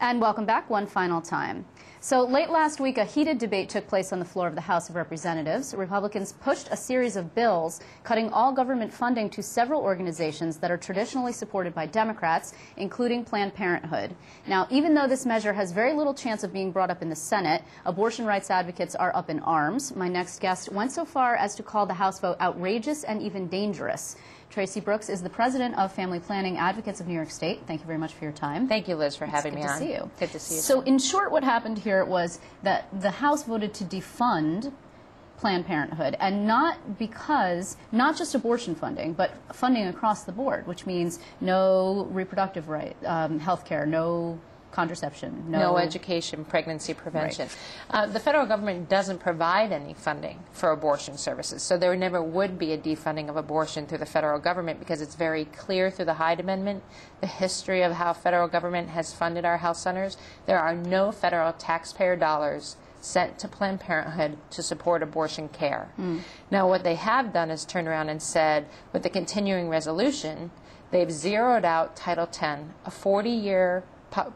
And welcome back one final time. So late last week, a heated debate took place on the floor of the House of Representatives. Republicans pushed a series of bills cutting all government funding to several organizations that are traditionally supported by Democrats, including Planned Parenthood. Now, even though this measure has very little chance of being brought up in the Senate, abortion rights advocates are up in arms. My next guest went so far as to call the House vote outrageous and even dangerous. Tracey Broooks is the president of Family Planning Advocates of New York State. Thank you very much for your time. Thank you, Liz, for having me on. Good to see you. Good to see you. So in short, what happened here was that the House voted to defund Planned Parenthood, and not just abortion funding, but funding across the board, which means no reproductive right, health care, no contraception, no education, pregnancy prevention. Right. The federal government doesn't provide any funding for abortion services, so there never would be a defunding of abortion through the federal government, because it's very clear through the Hyde Amendment, the history of how federal government has funded our health centers. There are no federal taxpayer dollars sent to Planned Parenthood to support abortion care. Now, what they have done is turn around and said, with the continuing resolution, they've zeroed out Title X, a 40-year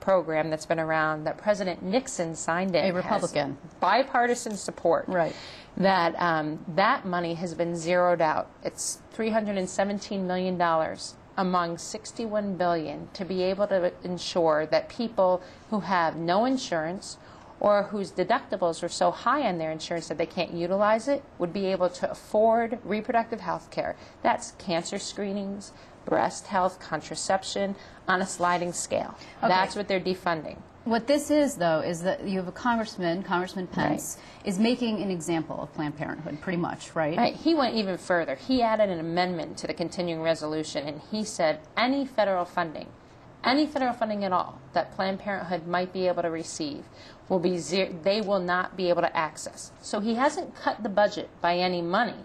program that's been around, that President Nixon signed in. A Republican. Bipartisan support. Right. That that money has been zeroed out. It's $317 million among $61 billion to be able to ensure that people who have no insurance or whose deductibles are so high on their insurance that they can't utilize it would be able to afford reproductive health care. That's cancer screenings, breast health, contraception, on a sliding scale. Okay. That's what they're defunding. What this is, though, is that you have a Congressman Pence, right, is making an example of Planned Parenthood, pretty much, right? Right. He went even further. He added an amendment to the continuing resolution, and he said any federal funding at all that Planned Parenthood might be able to receive will be they will not be able to access. So he hasn't cut the budget by any money.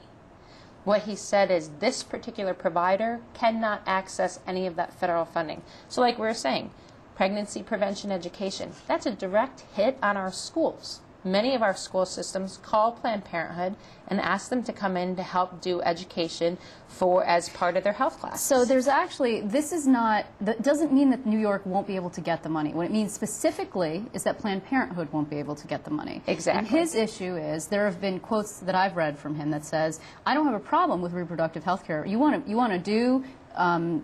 What he said is this particular provider cannot access any of that federal funding. So like we were saying, pregnancy prevention education, that's a direct hit on our schools. Many of our school systems call Planned Parenthood and ask them to come in to help do education as part of their health class. So there's actually, that doesn't mean that New York won't be able to get the money. What it means specifically is that Planned Parenthood won't be able to get the money. Exactly. And his issue is, there have been quotes that I've read from him that says, I don't have a problem with reproductive health care. You want to do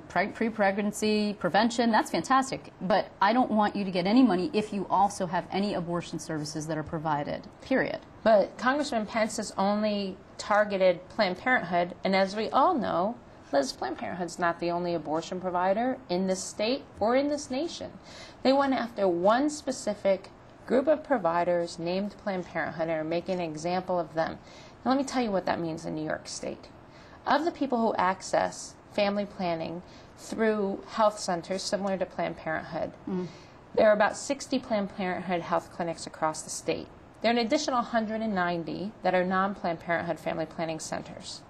pre-pregnancy prevention, that's fantastic, but I don't want you to get any money if you also have any abortion services that are provided, period. But Congressman Pence has only targeted Planned Parenthood, and as we all know, Liz, Planned Parenthood's not the only abortion provider in this state or in this nation. They went after one specific group of providers named Planned Parenthood and are making an example of them. Now, let me tell you what that means in New York State. Of the people who access family planning through health centers similar to Planned Parenthood, there are about 60 Planned Parenthood health clinics across the state. There are an additional 190 that are non-Planned Parenthood family planning centers.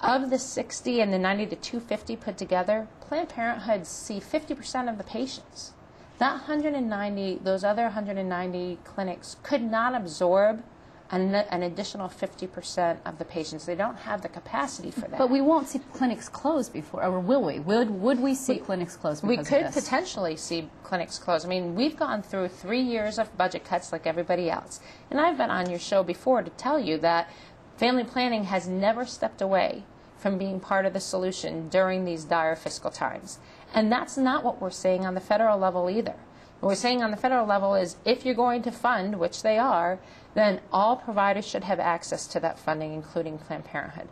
Of the 60 and the 90 to 250 put together, Planned Parenthood see 50% of the patients. That 190, those other 190 clinics could not absorb an additional 50% of the patients. They don't have the capacity for that. But we won't see clinics closed before, or will we? Would we see clinics closed because we could of this? Potentially see clinics closed. I mean, we've gone through 3 years of budget cuts like everybody else. And I've been on your show before to tell you that family planning has never stepped away from being part of the solution during these dire fiscal times. And that's not what we're saying on the federal level either. What we're saying on the federal level is if you're going to fund, which they are, then all providers should have access to that funding, including Planned Parenthood.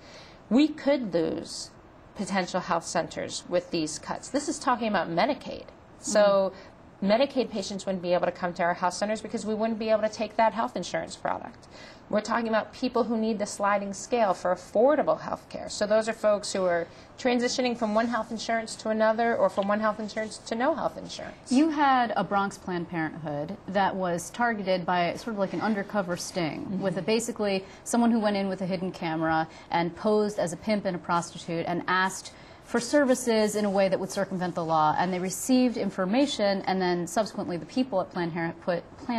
We could lose potential health centers with these cuts. This is talking about Medicaid. So Medicaid patients wouldn't be able to come to our health centers because we wouldn't be able to take that health insurance product. We're talking about people who need the sliding scale for affordable health care. So those are folks who are transitioning from one health insurance to another, or from one health insurance to no health insurance. You had a Bronx Planned Parenthood that was targeted by sort of like an undercover sting, with basically someone who went in with a hidden camera and posed as a pimp and a prostitute and asked for services in a way that would circumvent the law, and they received information, and then subsequently the people at Planned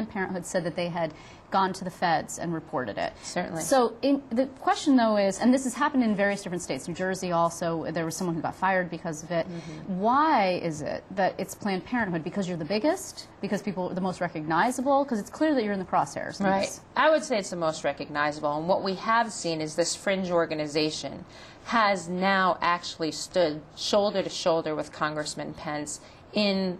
Parenthood said that they had gone to the feds and reported it. Certainly. So the question, though, is, and this has happened in various different states, New Jersey also, there was someone who got fired because of it. Why is it that it's Planned Parenthood? Because you're the biggest? Because people are the most recognizable? Because it's clear that you're in the crosshairs. Right. I would say it's the most recognizable. And what we have seen is this fringe organization has now actually stood shoulder to shoulder with Congressman Pence in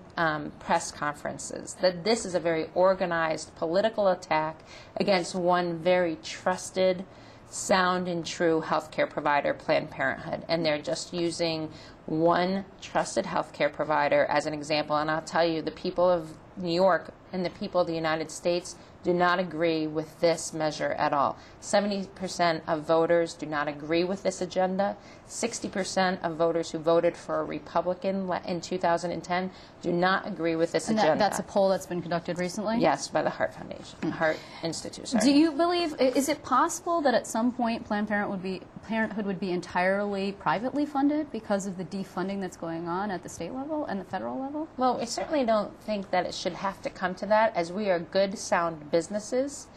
press conferences, that this is a very organized political attack against one very trusted, sound and true healthcare provider, Planned Parenthood. And they're just using one trusted healthcare provider as an example. And I'll tell you, the people of New York and the people of the United States do not agree with this measure at all. 70% of voters do not agree with this agenda. 60% of voters who voted for a Republican in 2010 do not agree with this agenda. And that's a poll that's been conducted recently? Yes, by the Heart Foundation, Heart Institute. Sorry. Do you believe, is it possible that at some point Planned Parenthood would be entirely privately funded because of the defunding that's going on at the state level and the federal level? Well, we certainly don't think that it should have to come to that, as we are good, sound businesses.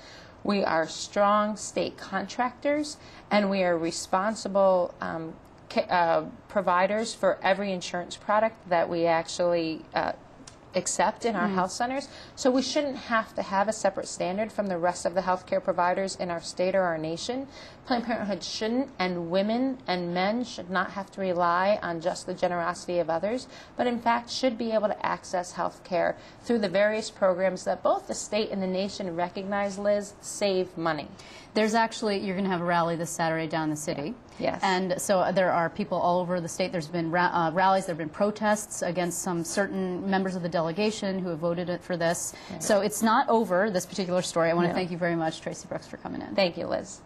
We are strong state contractors, and we are responsible providers for every insurance product that we actually accept in our health centers. So we shouldn't have to have a separate standard from the rest of the healthcare providers in our state or our nation. Planned Parenthood shouldn't, and women and men should not have to rely on just the generosity of others, but in fact should be able to access health care through the various programs that both the state and the nation recognize, Liz, save money. There's actually, you're going to have a rally this Saturday down in the city. Yes. And so there are people all over the state. There's been rallies, there have been protests against some certain members of the delegation who have voted for this. Right. So it's not over, this particular story. I want to thank you very much, Tracey Broooks, for coming in. Thank you, Liz.